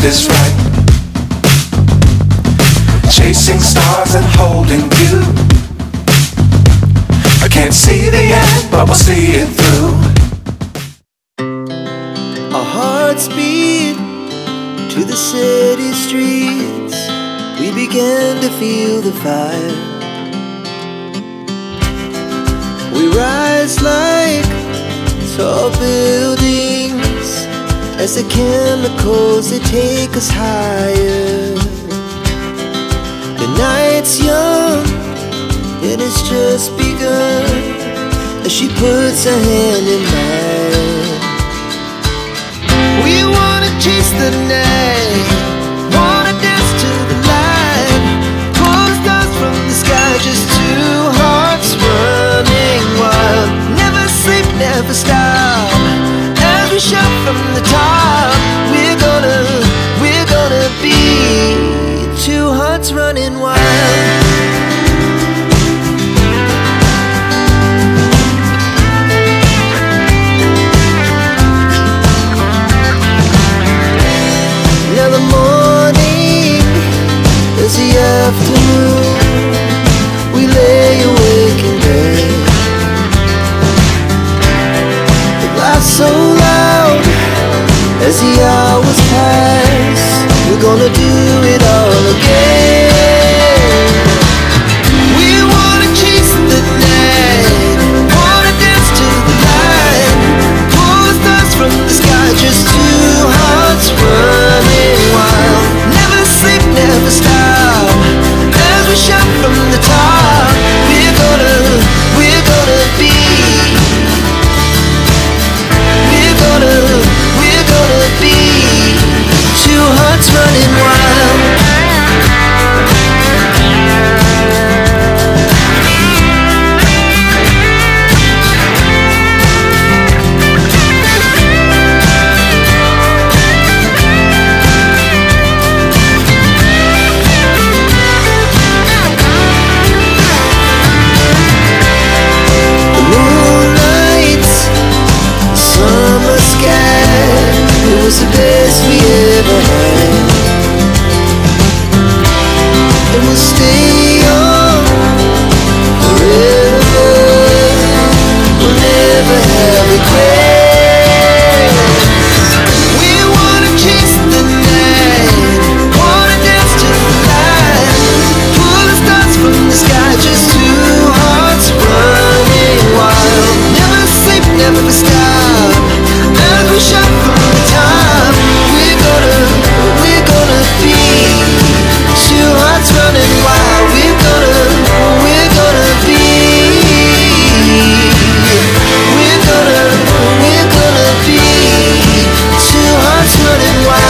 is right. Chasing stars and holding you. I can't see the end, but we'll see it through. Our hearts beat to the city streets. We began to feel the fire. We rise like tall buildings as the chemicals, they take us higher. The night's young and it's just begun as she puts her hand in mine. We wanna chase the night, wanna dance to the light, pull stars from the sky, just two hearts running wild. Never sleep, never stop, as we shout from the top. We're gonna be two hearts running wild. Now the morning is the afternoon. We lay awake in bed. The laughs so loud as the hours pass. We're gonna do it all again. We wanna chase the night, wanna dance to the light, pull the stars from the sky, just two hearts running wild. Never sleep, never stop, as we shout from the top. We're gonna be. We're gonna be two hearts running wild. The moonlight, summer sky, it was the best we ever had. And we'll stay on forever. We'll never have regrets. We wanna chase the night, wanna dance to the light, pull the stars from the sky, just two hearts running wild. Never sleep, never stop, as we shout from the top. We're gonna be two hearts running wild. We're gonna be. We're gonna be two hearts running wild.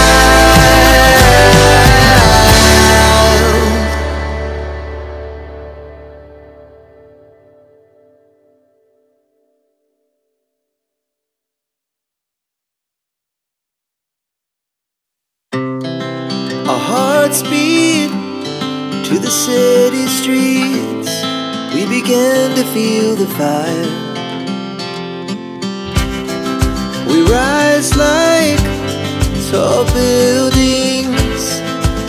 Our hearts beat to the city streets. We began to feel the fire. We rise like tall buildings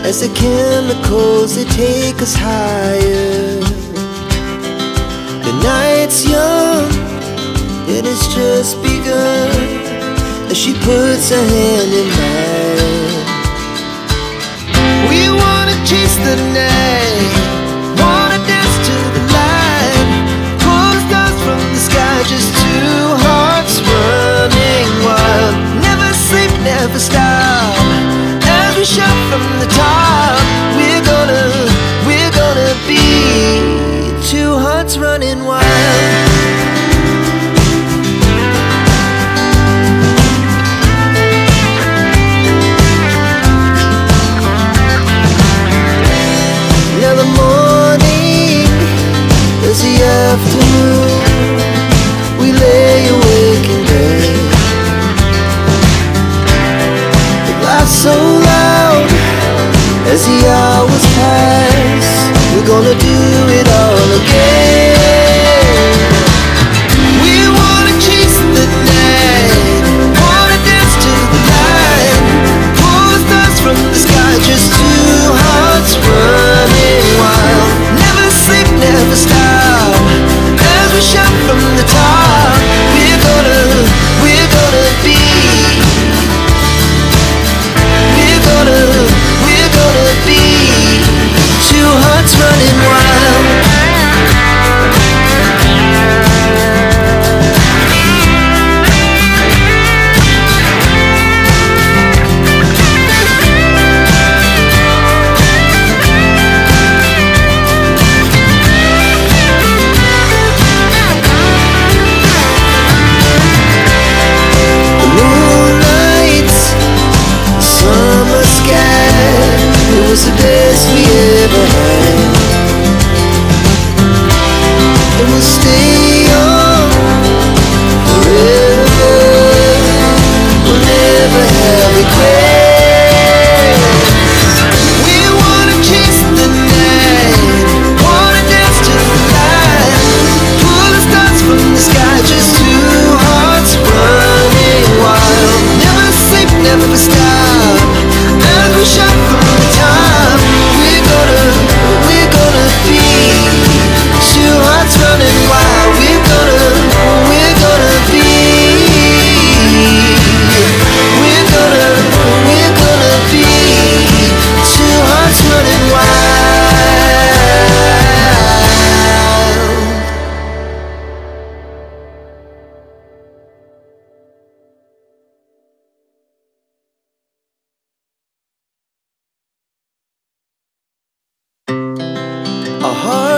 as the chemicals, they take us higher. The night's young and it's just begun as she puts her hand in mine. We wanna chase the night, wanna dance to the light, pull stars from the sky, just two hearts running wild. Never sleep, never stop, as we shout from the top. We're gonna be two hearts running wild.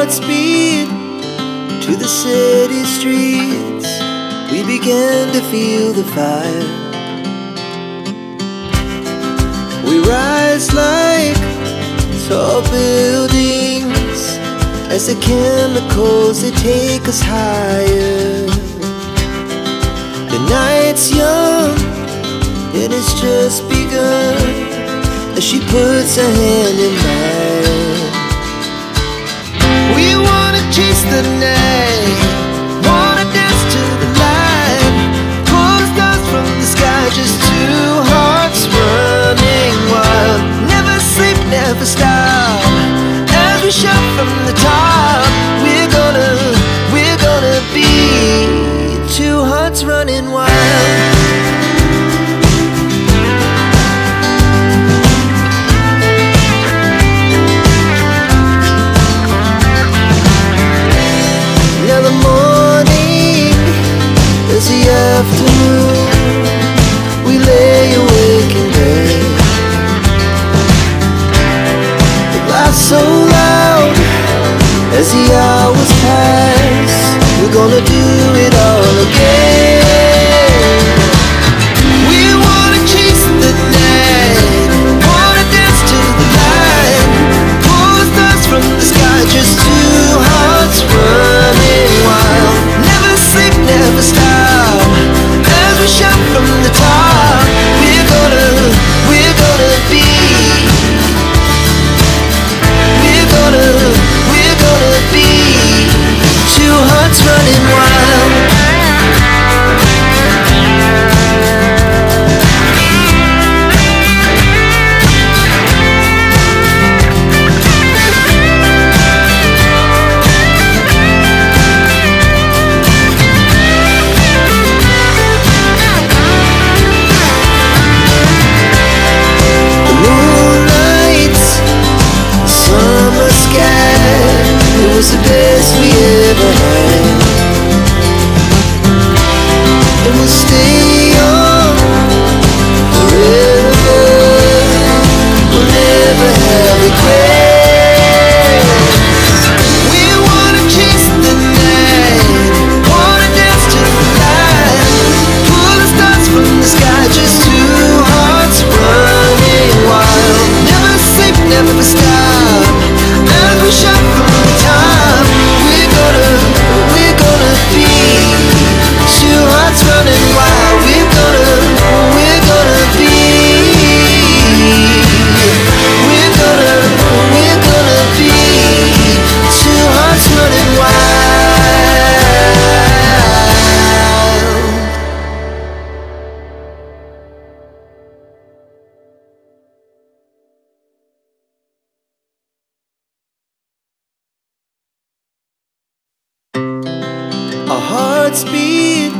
hearts beat to the city streets. We began to feel the fire. We rise like tall buildings as the chemicals, they take us higher. The night's young and it's just begun as she puts her hand in mine. We wanna chase the night, wanna dance to the light, pull the stars from the sky, just two hearts running wild. Never sleep, never stop, as we shout from the top. We're gonna be two hearts running wild. Now the morning is the afternoon. We lay awake in bed. The laughs so loud as the hours pass. We're gonna do it all again. We wanna chase the night, wanna dance to the light, pull the stars from the sky, just two hearts running wild. Never sleep, never stop, as we shout from the top. We're gonna be, we're gonna be two hearts running wild. The moonlight, summer sky, it was the best we ever had. And we'll stay on forever. We'll never have regrets. We wanna chase the night, wanna dance to the light, pull the stars from the sky, just two hearts running wild. Never sleep, never stop, as we shout from the top. We're gonna be two hearts running wild. We're gonna be, we're gonna be two hearts running wild. Our hearts beat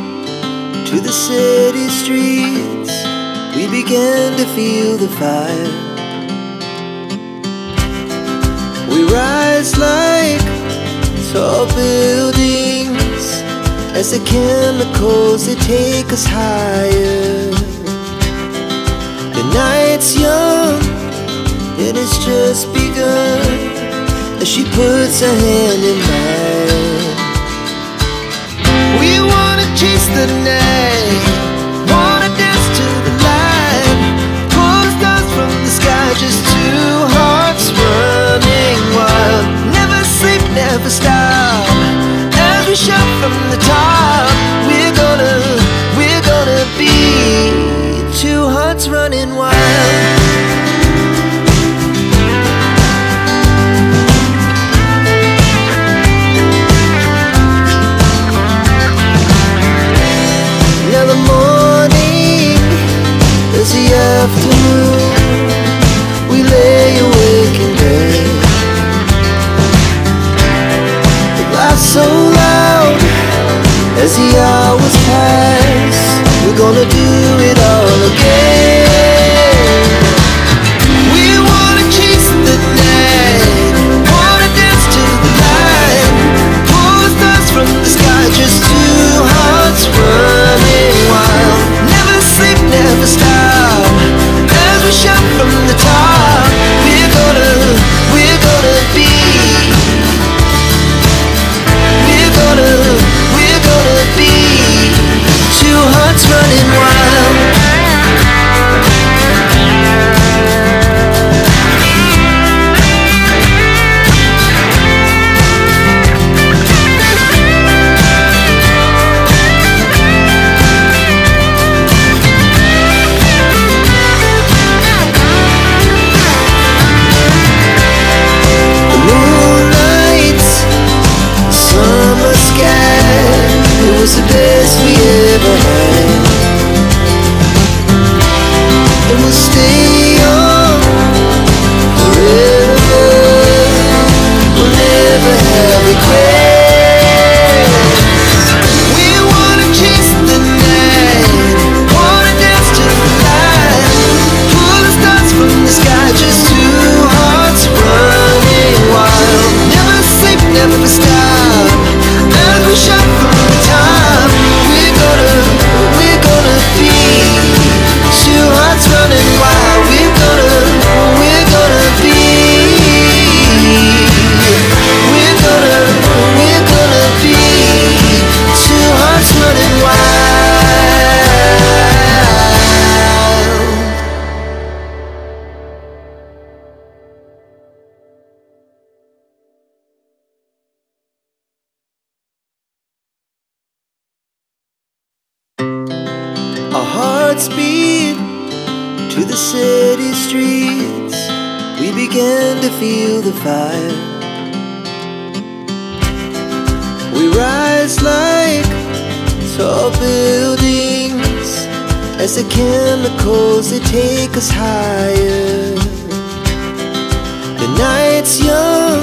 to the city streets. We began to feel the fire. We rise like tall buildings as the chemicals, they take us higher. The night's young and it's just begun as she puts her hand in mine. We wanna chase the night, wanna dance to the light, pull the stars from the sky, just two hearts running wild. Never sleep, never stop, as we shout from the top. We're gonna be two hearts running wild. Now the morning is the afternoon. We lay awake in bed. The laughs so loud as the hours pass. We're gonna do it all again. We wanna chase the night, wanna dance to the light, pull the stars from the sky, just two hearts running wild. Never sleep, never stop, as we shout from the top. We're gonna be, hearts beat to the city streets. We began to feel the fire. We rise like tall buildings as the chemicals, they take us higher. The night's young,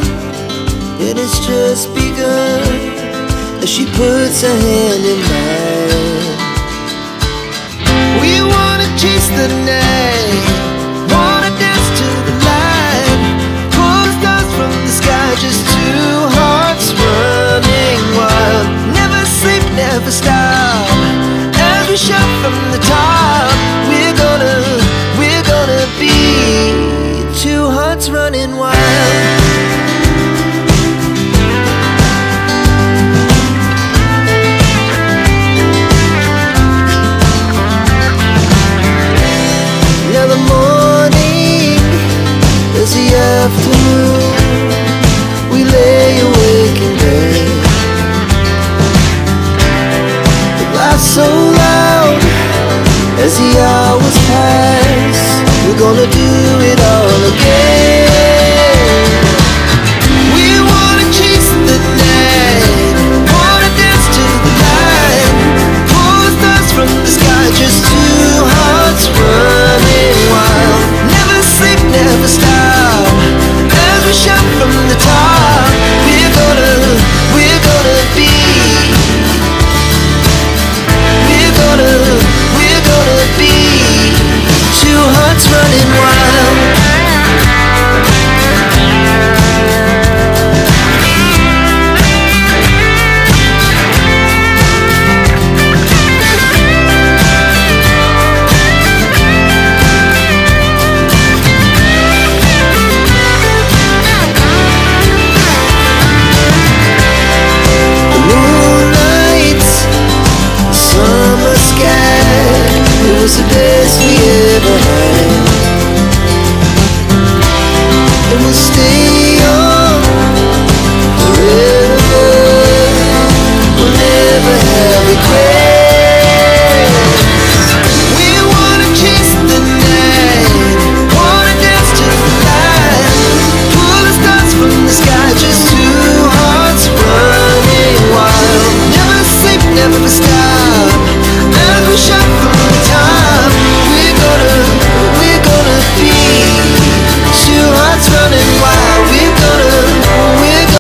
it has just begun, as she puts her hand in mine. We wanna chase the night, wanna dance to the light, pull stars from the sky, just two hearts running wild. Never sleep, never stop, as we shout from the top. We're gonna be two hearts running wild. Now the morning is the afternoon. We lay awake in bed. The laughs so loud as the hours pass. We're gonna do it all again.